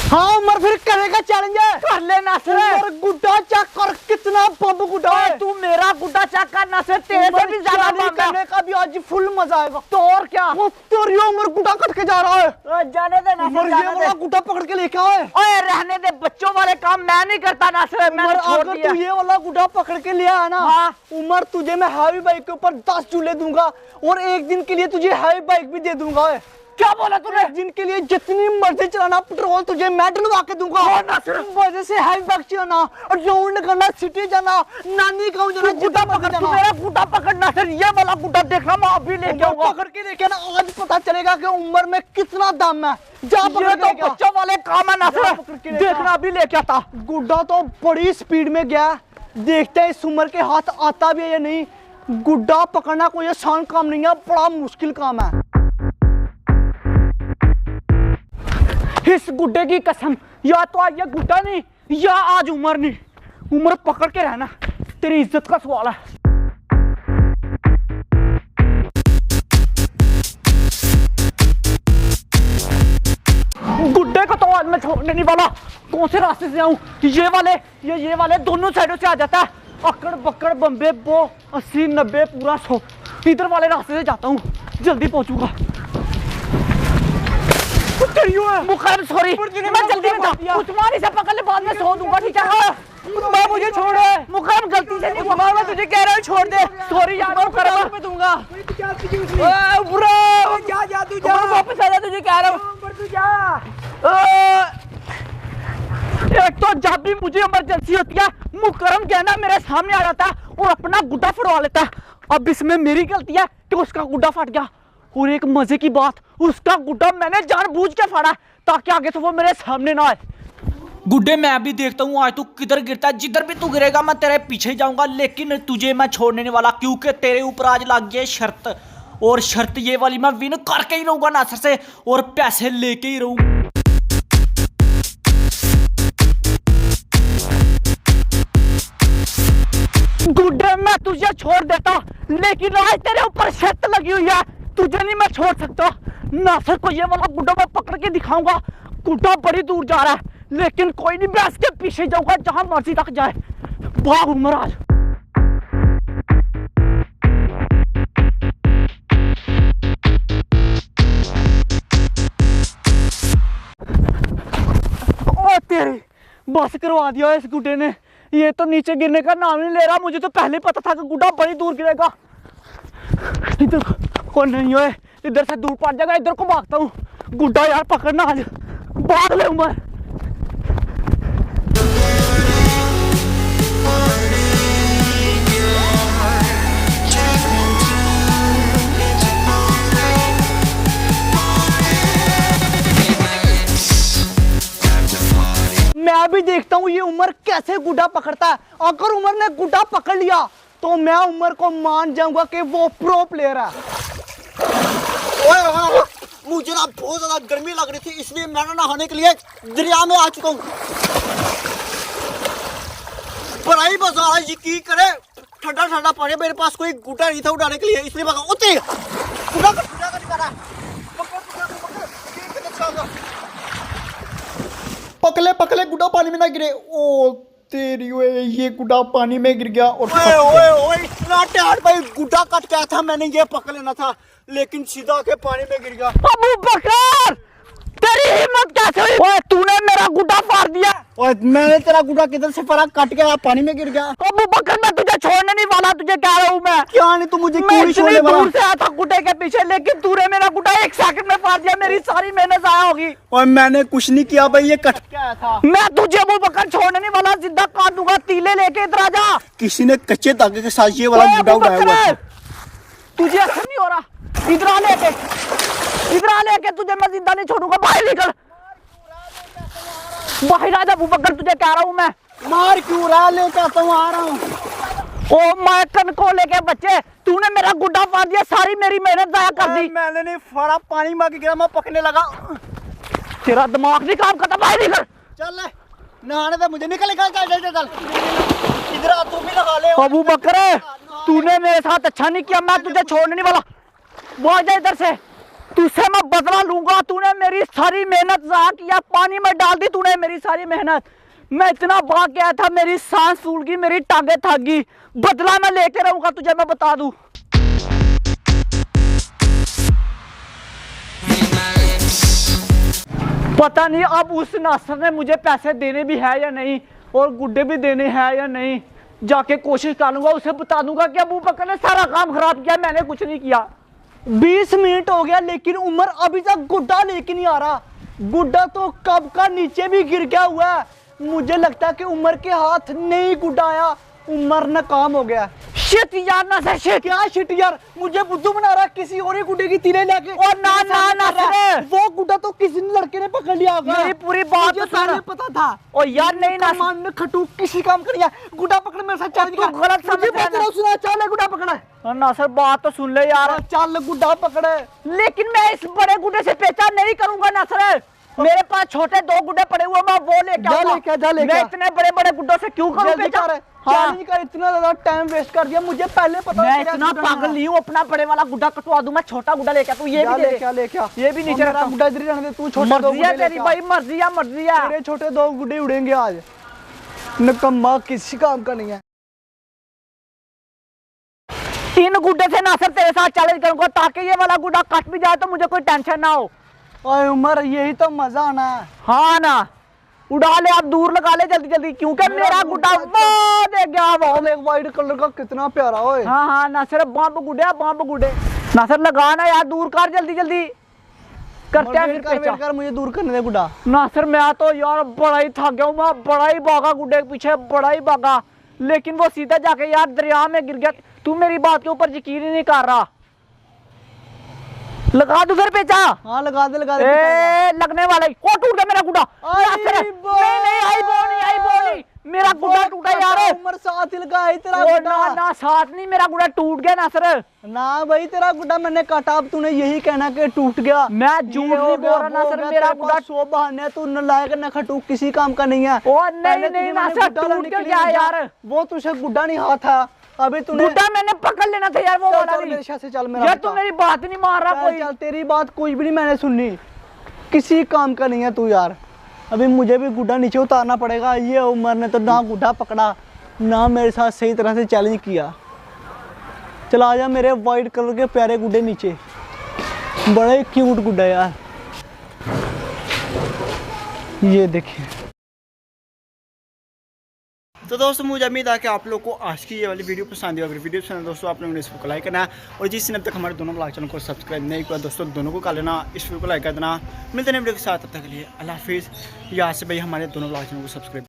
हाँ उमर फिर करेगा चैलेंज कर ले नासिर। गुड्डा चेक कर कितना बम गुड्डा है। तू मेरा गुड्डा चेक कर नासिर, तेरे से भी ज्यादा बम करने का भी आज फुल मजा आएगा। तो और क्या, वो तेरी उमर गुड्डा कट के जा रहा है। जाने दे नासिर, ये वाला गुड्डा पकड़ के लेके आए। ओए रहने दे, बच्चों वाले काम मैं नहीं करता नासिर, मैं छोड़ अगर दिया। तू ये वाला गुड्डा पकड़ के लिया है ना, हाँ। उमर तुझे मैं हैवी बाइक के ऊपर 10 झूले दूंगा और एक दिन के लिए तुझे हैवी बाइक भी दे दूंगा। क्या बोला तूने? एक दिन के लिए जितनी मर्जी चलाना, पेट्रोल तुझे मैं डलवा के दूंगा। वजह से हैवी बाइक चलाना और राउंड करना, सिटी जाना, नानी गांव जाना, गुड्डा पकड़, तू मेरा गुड्डा पकड़ना सर। ये वाला गुड्डा देखना मैं अभी लेके आऊंगा। पकड़ के लेके ना, आज पता चलेगा कि उम्र में कितना दम है। जा ये तो बच्चों वाले काम है ना सर, देखना अभी लेके आता। गुड्डा तो बड़ी स्पीड में गया, देखते हैं इस उम्र के हाथ आता भी है या नहीं। गुड्डा पकड़ना कोई आसान काम नहीं है, बड़ा मुश्किल काम है। इस गुड्डे की कसम, या तो आज ये गुड्डा नहीं या आज उमर नहीं। उमर पकड़ के रहना, तेरी इज्जत का सवाल है। गुड्डे को तो आज मैं छोड़ने नहीं वाला। कौन से रास्ते से आऊं? ये वाले दोनों साइडों से आ जाता है। अकड़ बकड़ बम्बे बो 80 90 पूरा 100 इधर वाले रास्ते से जाता हूँ, जल्दी पहुंचूंगा। मुखर सॉरी, मैं जल्दी में था। उस्मानी से पकड़ ले, बाद में सो दूंगा, ठीक है? मैं मुझे छोड़ मुखर, गलती से नहीं हुआ। मैं तुझे कह रहा हूँ छोड़ दे। सॉरी यार, मुखर मैं दूंगा। वापस आ जा, तुझे कह रहा हूँ। एक तो जब भी मुझे इमरजेंसी होती है, मुकरम कहना मेरे सामने आ जाता है और अपना गुड्डा फटवा लेता है। अब इसमें मेरी गलती है कि उसका गुड्डा फट गया। और एक मजे की बात, उसका गुड्डा मैंने जानबूझ के फाड़ा ताकि आगे से वो मेरे सामने ना आए। गुड्डे मैं भी देखता हूँ आज तू किधर गिरता है। जिधर भी तू गिरेगा मैं तेरे पीछे जाऊंगा, लेकिन तुझे मैं छोड़ने नहीं वाला, क्योंकि तेरे ऊपर आज लग गई शर्त। और शर्त ये वाली, मैं विन करके ही रहूंगा नासर से और पैसे लेके ही रहूंगा। गुड्डे मैं तुझे छोड़ देता, लेकिन आज तेरे ऊपर शर्त लगी हुई है, तुझे नहीं मैं छोड़ सकता। नासर को ये वाला गुड्डा मैं पकड़ के दिखाऊंगा। गुड्डा बड़ी दूर जा रहा है, लेकिन कोई नहीं, मैं इसके पीछे जाऊंगा जहां मर्जी तक जाए। भाग उमर आज। ओ तेरी, बस करवा दिया इस गुड्डे ने। ये तो नीचे गिरने का नाम नहीं ले रहा। मुझे तो पहले पता था कि गुड्डा बड़ी दूर गिरेगा। इधर को नहीं है, इधर से दूर पड़ जाएगा। इधर को भागता हूँ। गुड्डा यार पकड़ना आज, भाग ले उमर। मैं भी देखता हूँ ये उमर कैसे गुड्डा पकड़ता है। अगर उमर ने गुड्डा पकड़ लिया तो मैं उमर को मान जाऊंगा कि वो प्रो प्लेयर है। मुझे ना बहुत ज्यादा गर्मी लग रही थी, इसलिए मैं नहाने के लिए दरिया में आ चुका हूँ। बड़ा ही मजा आया, यकीन करे, ठंडा ठंडा पानी। मेरे पास कोई गुड्डा नहीं था उठाने के लिए, इसलिए मैं उतरे। पकले पकले गुड्डा पानी में ना गिरे। ओ तेरी ओए, ये गुड्डा पानी में गिर गया। और ओए इतना टाइट भाई, गुड्डा कट गया था, मैंने ये पकड़ लेना था, लेकिन सीधा के पानी में गिर गया। अबू बकर, तेरी हिम्मत कैसे हुई? ओए तूने मेरा गुड्डा फाड़ दिया। ओए मैंने तेरा गुड्डा किधर से फाड़ा, कट गया, पानी में गिर गया। अबू बकर मैं तुझे छोड़ने नहीं वाला, तुझे कह रहा हूँ मैं। क्या नहीं, तू मुझे मैं क्यों नहीं छोड़ने वाला? दूर से आया था गुड्डे के पीछे, लेकिन तूने मेरा गुड्डा 1 सेकंड में फाड़ दिया। मेरी सारी मेहनत आया होगी। और मैंने कुछ नहीं किया भाई, ये कट के आया था। मैं तुझे अबू बकर छोड़ने नहीं वाला, जिंदा काट दूंगा। तीले लेके इधर आ जा। किसी ने कच्चे धागे के साथ ये वाला गुड्डा उड़ाया हुआ था। तुझे असर नहीं हो रहा, इधर आ लेके तुझे मैं जिंदा नहीं छोड़ूंगा। बाहर निकल, बाहर आ जा अबू बकर, तुझे कह रहा हूँ मैं। मार क्यों रहा, लेके आता हूँ, आ रहा हूँ। ओ मैं कनको लेके बच्चे, तूने मेरा गुड्डा फाड़ दिया, सारी मेरी मेहनत जाया कर दी। मैंने नहीं फाड़ा, पानी में गिरा, मैं पकड़ने लगा। तेरा दिमाग नहीं काम करता। बाहर निकल, चल नहाने दे मुझे, निकल चल। इधर आ, तू भी लगा ले। अबू बकर तूने मेरे साथ अच्छा नहीं किया, मैं तुझे छोड़ने नहीं वाला। भाग जा इधर से। तुझसे मैं बदला लूंगा। तूने मेरी सारी मेहनत ज़ाया किया, पानी में डाल दी तूने मेरी सारी मेहनत। मैं इतना भाग गया था, मेरी सांस फूल गई, मेरी टांगे थक गई। बदला मैं लेके रहूंगा तुझे, मैं बता दूं। पता नहीं अब उस नासर ने मुझे पैसे देने भी है या नहीं, और गुड्डे भी देने हैं या नहीं। जाके कोशिश कर लूंगा, उसे बता दूंगा कि अबू बकर ने सारा काम खराब किया, मैंने कुछ नहीं किया। 20 मिनट हो गया लेकिन उमर अभी तक गुड्डा लेके नहीं आ रहा। गुड्डा तो कब का नीचे भी गिर गया हुआ है। मुझे लगता है कि उमर के हाथ नहीं गुड्डा आया, उमर नाकाम हो गया। शिट यार ना से शिट। क्या शिट यार, मुझे बुद्धू बना रहा है किसी और ही गुड्डे की तीले लेके। और ना ना ना सर, वो गुड्डा तो किसी ने लड़के ने पकड़ लिया होगा। मेरी पूरी बात मुझे तो सुन। पहले पता था। ओ यार नहीं ना, मान ने खटू किसी काम कर लिया। गुड्डा पकड़ मेरे साथ चल। तू गलत समझ रहा है ना। सुना, चल गुड्डा पकड़। नासर बात तो सुन ले यार। चल गुड्डा पकड़। लेकिन मैं इस बड़े गुड्डे से पहचान नहीं करूंगा नासर। मेरे पास छोटे 2 गुड्डे पड़े हुए, मैं वो लेके आऊंगा। मैं इतने बड़े बड़े गुड्डों से क्यों करूं पहचान? हाँ। इतना ज्यादा टाइम वेस्ट कर दिया, मुझे पहले पता। मैं इतना पागल नहीं हूँ, अपना बड़े वाला गुड्डा कटवा दूं, मैं छोटा गुड्डा लेके तू ये भी क्या लेके आ। ये भी नीचे मेरा गुड्डा इधर ही रहने दे, तू छोटे 2 मर्जी है तेरी भाई, मर्जी है मर्जी है। तेरे छोटे 2 गुड्डे उड़ेंगे आज। निकम्मा किसी काम का नहीं है। 3 गुड्डे से नासर तेरे साथ चैलेंज करूंगा, ताकि ये वाला गुड्डा कट भी जाए तो मुझे कोई टेंशन ना हो। ओए उमर, यही तो मजा आना है। हाँ ना, उड़ा ले आप, दूर लगा ले जल्दी जल्दी, क्योंकि मेरा गुड्डा वो दे गया वो। एक वाइट कलर का कितना प्यारा। ओए हाँ हाँ नासर, बम गुड्डे नासर लगाना यार, दूर कर जल्दी जल्दी करते हैं फिर वेट कर, मुझे दूर करने दे गुड्डा। नासर मैं तो यार बड़ा ही थक गया हूँ, मैं बड़ा ही भागा गुड्डे के पीछे, बड़ा ही भागा, लेकिन वो सीधा जाके यार दरिया में गिर गया। तू मेरी बात के ऊपर यकीन ही नहीं कर रहा। लगा दो उधर पेचा। हाँ लगा दे लगने वाला ही। ओ टूट गया मेरा गुड्डा। नहीं आई बोनी, मेरा गुड्डा टूटा यार। उमर साथ ही लगा है तेरा ओ गुड्डा। ना साथ नहीं, मेरा गुड्डा टूट गया नासर। ना भाई, तेरा गुड्डा मैंने काटा, अब तूने यही कहना कि टूट गया। मैं झूठ नहीं बोल रहा नासर, मेरा गुड्डा 100 बहाने, तू नालायक न खटू, किसी काम का नहीं है। ओ नहीं नासर, टूट गया यार। वो तुझे गुड्डा नहीं हाथ था, अभी तूने गुड्डा मैंने पकड़ लेना था यार, वो वाला नहीं। मेरे साथ से चल मेरा। यार तू मेरी बात नहीं मान रहा कोई। चल, तेरी बात कोई भी नहीं मैंने सुननी, किसी काम का नहीं है तू यार। अभी मुझे भी गुड्डा नीचे उतारना पड़ेगा। ये उमर ने तो ना गुड्डा पकड़ा, ना मेरे साथ सही तरह से चैलेंज किया। चल आ जा मेरे वाइट कलर के प्यारे गुड्डे नीचे, बड़े क्यूट गुड्डा यार। ये देखिए। तो दोस्तों मुझे उम्मीद है कि आप लोग को आज की ये वाली वीडियो पसंद आई। अगर वीडियो पसंद है दोस्तों, आप लोगों ने इस वीडियो को लाइक करना है, और जिसने अब तक हमारे दोनों ब्लॉग चैनल को सब्सक्राइब नहीं किया दोस्तों, दोनों को कर लेना, इस वीडियो को लाइक कर देना। मिलते हैं वीडियो के साथ, तब तक के लिए अल्लाह हाफिज़। यहाँ से भाई हमारे दोनों ब्लॉग चैनल को सब्सक्राइब